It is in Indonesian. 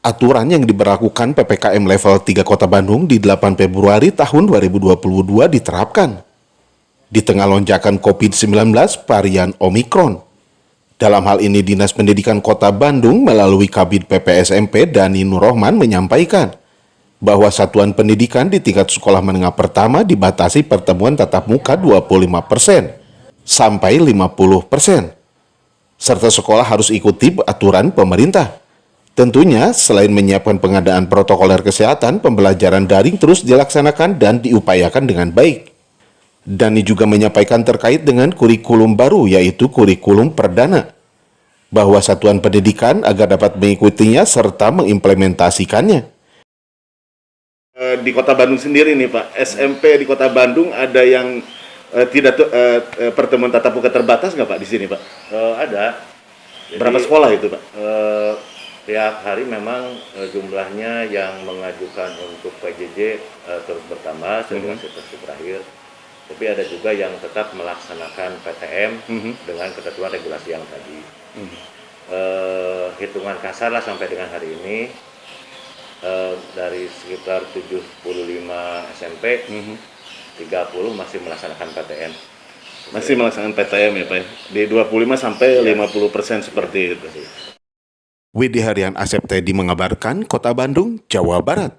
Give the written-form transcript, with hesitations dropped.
Aturan yang diberlakukan PPKM level 3 Kota Bandung di 8 Februari tahun 2022 diterapkan di tengah lonjakan COVID-19 varian Omikron. Dalam hal ini, Dinas Pendidikan Kota Bandung melalui Kabid PPSMP Dani Nurrohman menyampaikan bahwa satuan pendidikan di tingkat sekolah menengah pertama dibatasi pertemuan tatap muka 25% sampai 50%, serta sekolah harus ikuti aturan pemerintah. Tentunya, selain menyiapkan pengadaan protokoler kesehatan, pembelajaran daring terus dilaksanakan dan diupayakan dengan baik. Dani juga menyampaikan terkait dengan kurikulum baru, yaitu kurikulum perdana, bahwa satuan pendidikan agar dapat mengikutinya serta mengimplementasikannya. Di Kota Bandung sendiri nih Pak, SMP di Kota Bandung ada yang pertemuan tatap muka terbatas nggak Pak di sini Pak? Ada. Berapa sekolah itu Pak? Tiap hari memang jumlahnya yang mengajukan untuk PJJ terus bertambah dengan situasi terakhir. Tapi ada juga yang tetap melaksanakan PTM dengan ketentuan regulasi yang tadi. Hitungan kasar lah sampai dengan hari ini dari sekitar 75 SMP, 30 masih melaksanakan PTM. Masih melaksanakan PTM ya Pak? Di 25 sampai 50% seperti itu. Widi Harian Asep Teddy mengabarkan, Kota Bandung, Jawa Barat.